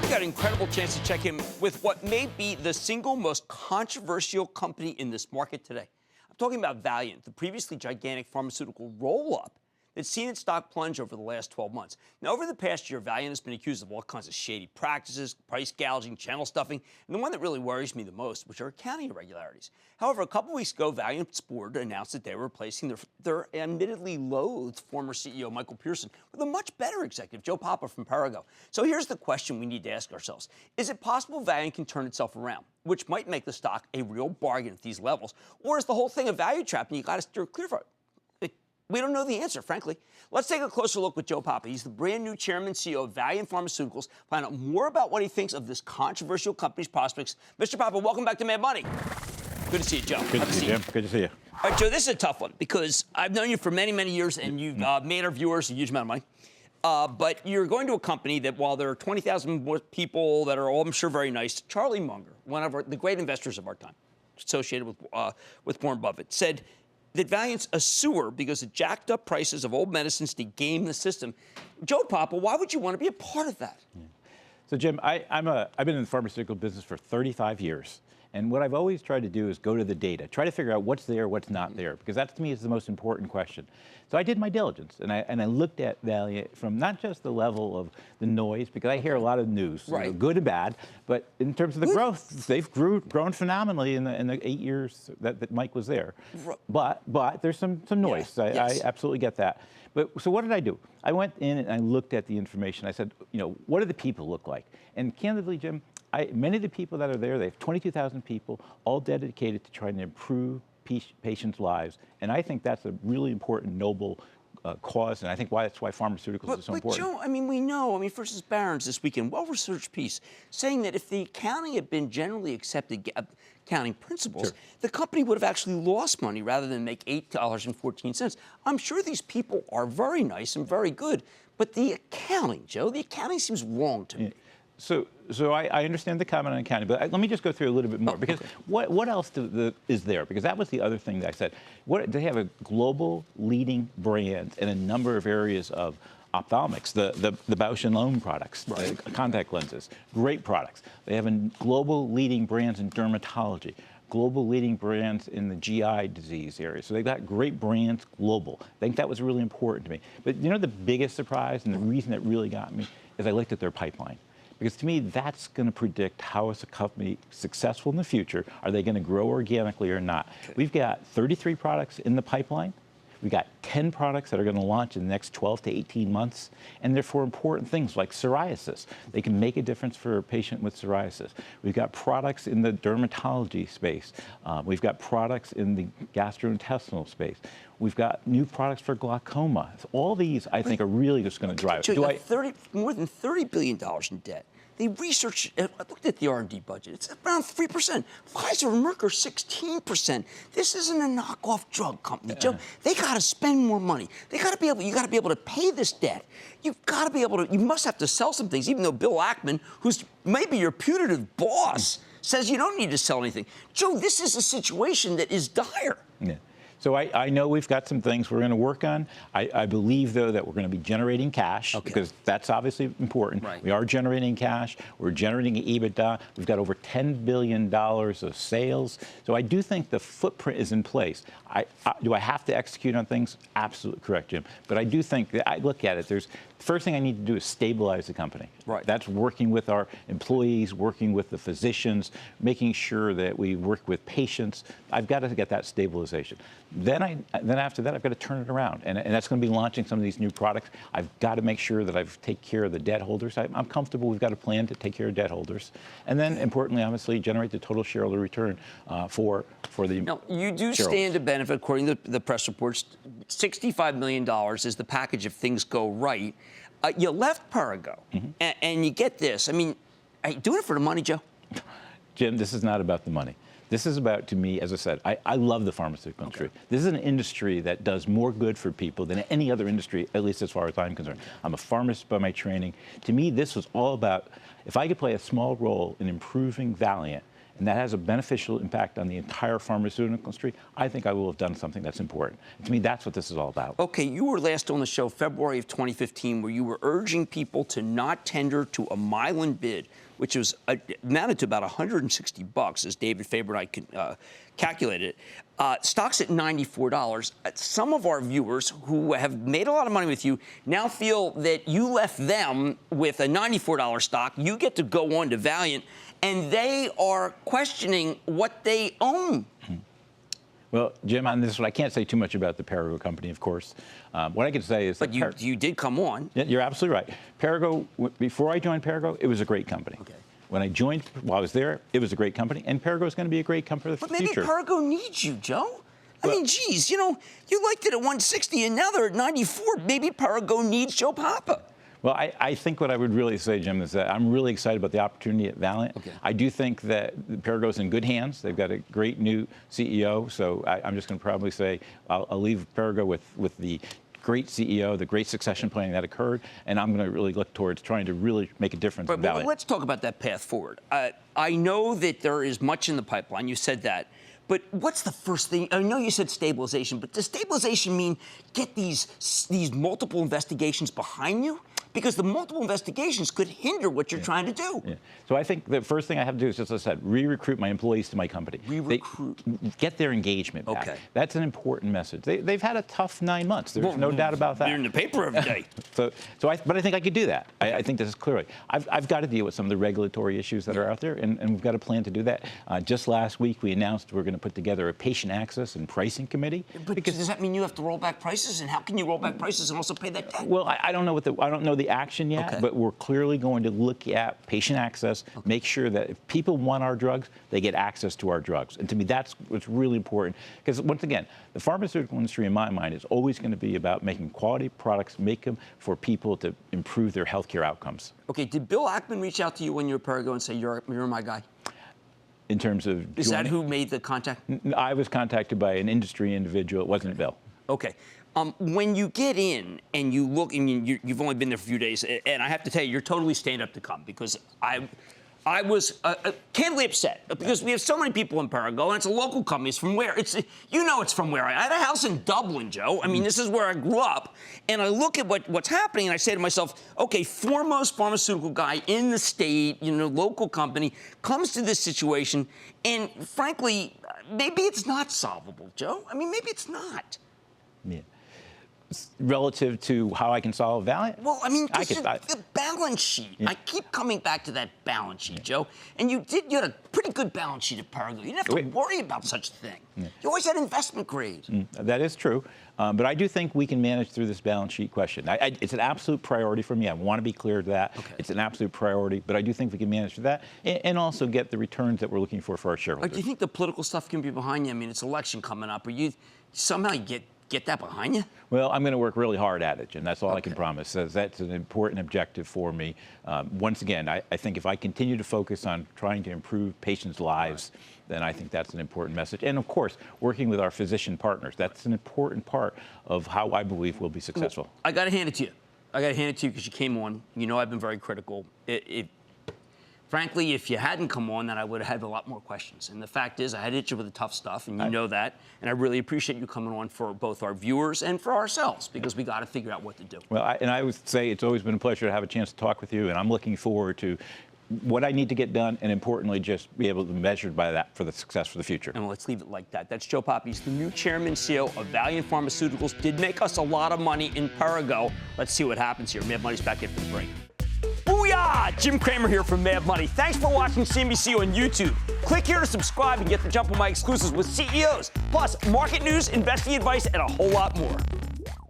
I've got an incredible chance to check in with what may be the single most controversial company in this market today. I'm talking about Valeant, the previously gigantic pharmaceutical roll-up that's seen its stock plunge over the last 12 months. Now, over the past year, Valeant has been accused of all kinds of shady practices, price gouging, channel stuffing, and the one that really worries me the most, which are accounting irregularities. However, a couple weeks ago, Valeant's board announced that they were replacing their admittedly loathed former CEO, Michael Pearson, with a much better executive, Joe Papa from Perrigo. So here's the question we need to ask ourselves. Is it possible Valeant can turn itself around, which might make the stock a real bargain at these levels? Or is the whole thing a value trap and you got to steer clear from it? We don't know the answer, frankly. Let's take a closer look with Joe Papa. He's the brand new chairman and CEO of Valeant Pharmaceuticals. Find out more about what he thinks of this controversial company's prospects. Mr. Papa, welcome back to Mad Money. Good to see you, Joe. Good to see you, Jim. Good to see you. All right, Joe, this is a tough one because I've known you for many, many years, and you've made our viewers a huge amount of money. But you're going to a company that, while there are 20,000 more people that are all, I'm sure, very nice, Charlie Munger, one of the great investors of our time, associated with Warren Buffett, said that Valeant's a sewer because it jacked up prices of old medicines to game the system. Joe Papa, why would you want to be a part of that? Yeah. So, Jim, I've been in the pharmaceutical business for 35 years. And what I've always tried to do is go to the data, try to figure out what's there, what's not there, because that, to me, is the most important question. So I did my diligence, and I looked at Valeant from not just the level of the noise, because I hear a lot of news, right, you know, good and bad, but in terms of the growth, they've grown phenomenally in the 8 years that Mike was there. But there's some noise. Yeah. I absolutely get that. But so what did I do? I went in and I looked at the information. I said, you know, what do the people look like? And candidly, Jim, many of the people that are there, they have 22,000 people, all dedicated to trying to improve patients' lives. And I think that's a really important, noble cause, and I think that's why pharmaceuticals is so important. But Joe, I mean, we know, versus Barron's this weekend, well-researched piece, saying that if the accounting had been generally accepted accounting principles, sure, the company would have actually lost money rather than make $8.14. I'm sure these people are very nice and very good, but the accounting, Joe, the accounting seems wrong to me. So I understand the comment on accounting, but let me just go through a little bit more, because what else is there? Because that was the other thing that I said. They have a global leading brand in a number of areas of ophthalmics, the Bausch & Lomb products, right, contact lenses, great products. They have a global leading brands in dermatology, global leading brands in the GI disease area. So they've got great brands global. I think that was really important to me. But you know, the biggest surprise and the reason that really got me is I looked at their pipeline. Because to me, that's going to predict how is a company successful in the future. Are they going to grow organically or not? Okay. We've got 33 products in the pipeline. We've got 10 products that are going to launch in the next 12 to 18 months. And they're for important things like psoriasis. They can make a difference for a patient with psoriasis. We've got products in the dermatology space. We've got products in the gastrointestinal space. We've got new products for glaucoma. All these, I think, are really just going to drive it. More than $30 billion in debt. They researched, I looked at the R&D budget. It's around 3%. Pfizer and Merck are 16%. This isn't a knockoff drug company, Joe. They got to spend more money. You got to be able to pay this debt. You've got to be able to, you must have to sell some things, even though Bill Ackman, who's maybe your putative boss, says you don't need to sell anything. Joe, this is a situation that is dire. Yeah. So I know we've got some things we're going to work on. I believe, though, that we're going to be generating cash, because that's obviously important. Right. We are generating cash. We're generating EBITDA. We've got over $10 billion of sales. So I do think the footprint is in place. Do I have to execute on things? Absolutely correct, Jim. But I do think that I look at it. The first thing I need to do is stabilize the company. Right. That's working with our employees, working with the physicians, making sure that we work with patients. I've got to get that stabilization. Then after that, I've got to turn it around. And that's going to be launching some of these new products. I've got to make sure that I take care of the debt holders. I'm comfortable we've got a plan to take care of debt holders. And then, importantly, obviously, generate the total shareholder return for the Now, you do stand to benefit, according to the press reports. $65 million is the package if things go right. You left Perrigo, and you get this. Are you doing it for the money, Joe? Jim, this is not about the money. This is about, to me, as I said, I love the pharmaceutical industry. This is an industry that does more good for people than any other industry, at least as far as I'm concerned. I'm a pharmacist by my training. To me, this was all about, if I could play a small role in improving Valeant and that has a beneficial impact on the entire pharmaceutical industry, I think I will have done something that's important. And to me, that's what this is all about. Okay, you were last on the show February of 2015, where you were urging people to not tender to a Mylan bid, which was amounted to about $160, as David Faber and I calculated it. Stock's at $94. Some of our viewers who have made a lot of money with you now feel that you left them with a $94 stock. You get to go on to Valeant, and they are questioning what they own. Well, Jim, on this one, I can't say too much about the Perrigo company, of course. What I can say is but you did come on. Yeah, you're absolutely right. Perrigo, before I joined Perrigo, it was a great company. Okay. When I joined, while I was there, it was a great company, and Perrigo is going to be a great company for the future. But maybe Perrigo needs you, Joe. I mean, geez, you know, you liked it at 160, and now they're at 94. Maybe Perrigo needs Joe Papa. Well, I think what I would really say, Jim, is that I'm really excited about the opportunity at Valeant. Okay. I do think that Perrigo's in good hands. They've got a great new CEO, so I'm just going to probably say I'll leave Perrigo with the great CEO, the great succession planning that occurred, and I'm going to really look towards trying to really make a difference in Valeant. But let's talk about that path forward. I know that there is much in the pipeline. You said that. But what's the first thing? I know you said stabilization, but does stabilization mean get these multiple investigations behind you? Because the multiple investigations could hinder what you're trying to do. Yeah. So I think the first thing I have to do is, as I said, re-recruit my employees to my company. Re-recruit. Get their engagement back. Okay. That's an important message. They've had a tough 9 months. There's no doubt about that. They're in the paper every day. But I think I could do that. Okay. I think this is clearly. I've got to deal with some of the regulatory issues that are out there, and we've got a plan to do that. Just last week, we announced we're going to put together a patient access and pricing committee. But does that mean you have to roll back prices? And how can you roll back prices and also pay that debt? Well, I don't know the action yet. Okay. But we're clearly going to look at patient access, make sure that if people want our drugs, they get access to our drugs. And to me, that's what's really important. Because once again, the pharmaceutical industry, in my mind, is always going to be about making quality products, make them for people to improve their healthcare outcomes. Okay, did Bill Ackman reach out to you when you were at Perrigo and say, you're my guy? In terms of Is that who made the contact? I was contacted by an industry individual. It wasn't Bill. Okay. When you get in and you look, and you've only been there for a few days, and I have to tell you, you're totally stand up to come, because I was candidly upset because we have so many people in Perrigo, and it's a local company. It's from where? It's from where. I had a house in Dublin, Joe. I mean, this is where I grew up, and I look at what's happening, and I say to myself, okay, foremost pharmaceutical guy in the state, local company, comes to this situation, and frankly, maybe it's not solvable, Joe. I mean, maybe it's not. Yeah. Relative to how I can solve Valeant? Well, I mean, the balance sheet. Yeah. I keep coming back to that balance sheet, Joe. And you had a pretty good balance sheet at Perrigo. You didn't have to worry about such a thing. Yeah. You always had investment grade. That is true. But I do think we can manage through this balance sheet question. It's an absolute priority for me. I want to be clear to that. Okay. It's an absolute priority. But I do think we can manage through that and also get the returns that we're looking for our shareholders. Do you think the political stuff can be behind you? I mean, it's election coming up. Or you somehow get that behind you? Well, I'm going to work really hard at it, Jim. That's all I can promise. That's an important objective for me. Once again, I think if I continue to focus on trying to improve patients' lives, then I think that's an important message. And of course, working with our physician partners. That's an important part of how I believe we'll be successful. Well, I got to hand it to you. Because you came on. I've been very critical. Frankly, if you hadn't come on, then I would have had a lot more questions. And the fact is, I had hit you with the tough stuff, and you know that. And I really appreciate you coming on for both our viewers and for ourselves, because we got to figure out what to do. Well, I would say it's always been a pleasure to have a chance to talk with you, and I'm looking forward to what I need to get done, and importantly, just be able to be measured by that for the success for the future. And let's leave it like that. That's Joe Papa. He's the new chairman CEO of Valeant Pharmaceuticals. Did make us a lot of money in Perrigo. Let's see what happens here. Mad Money's back in for the break. Booyah! Jim Cramer here from Mad Money. Thanks for watching CNBC on YouTube. Click here to subscribe and get the jump on my exclusives with CEOs, plus market news, investing advice, and a whole lot more.